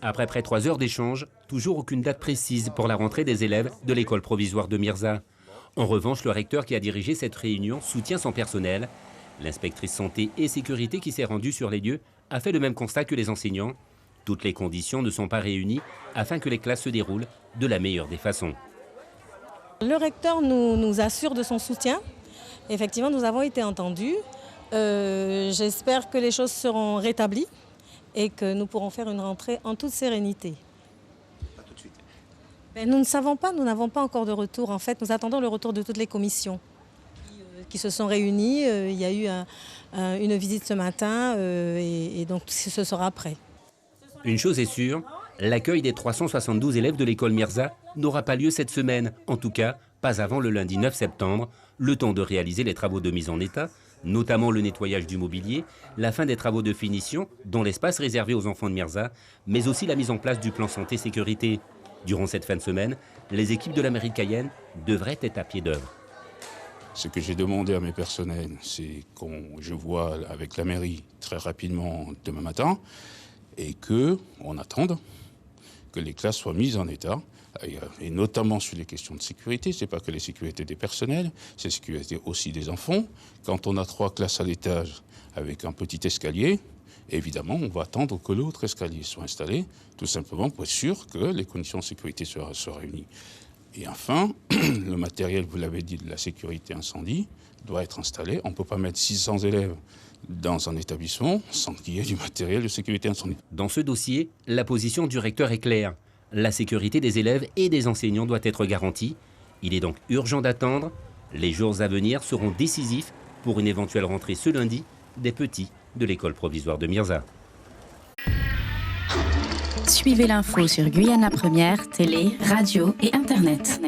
Après près de 3 heures d'échange, toujours aucune date précise pour la rentrée des élèves de l'école provisoire de Mirza. En revanche, le recteur qui a dirigé cette réunion soutient son personnel. L'inspectrice santé et sécurité qui s'est rendue sur les lieux a fait le même constat que les enseignants. Toutes les conditions ne sont pas réunies afin que les classes se déroulent de la meilleure des façons. Le recteur nous assure de son soutien. Effectivement, nous avons été entendus. J'espère que les choses seront rétablies et que nous pourrons faire une rentrée en toute sérénité. Pas tout de suite. Mais nous ne savons pas, nous n'avons pas encore de retour. En fait, nous attendons le retour de toutes les commissions qui se sont réunies. Il y a eu une visite ce matin et donc ce sera après. Une chose est sûre, l'accueil des 372 élèves de l'école Mirza n'aura pas lieu cette semaine, en tout cas pas avant le lundi 9 septembre, le temps de réaliser les travaux de mise en état, notamment le nettoyage du mobilier, la fin des travaux de finition, dont l'espace réservé aux enfants de Mirza, mais aussi la mise en place du plan santé-sécurité. Durant cette fin de semaine, les équipes de la mairie Cayenne devraient être à pied d'œuvre. Ce que j'ai demandé à mes personnels, c'est je vois avec la mairie très rapidement demain matin et qu'on attende que les classes soient mises en état, et notamment sur les questions de sécurité. Ce n'est pas que les sécurités des personnels, c'est la sécurité aussi des enfants. Quand on a 3 classes à l'étage avec un petit escalier, évidemment, on va attendre que l'autre escalier soit installé, tout simplement pour être sûr que les conditions de sécurité soient réunies. Et enfin, le matériel, vous l'avez dit, de la sécurité incendie doit être installé. On ne peut pas mettre 600 élèves dans un établissement sans qu'il y ait du matériel de sécurité incendie. Dans ce dossier, la position du recteur est claire. La sécurité des élèves et des enseignants doit être garantie. Il est donc urgent d'attendre. Les jours à venir seront décisifs pour une éventuelle rentrée ce lundi des petits de l'école provisoire de Mirza. Suivez l'info sur Guyana Première, télé, radio et Internet.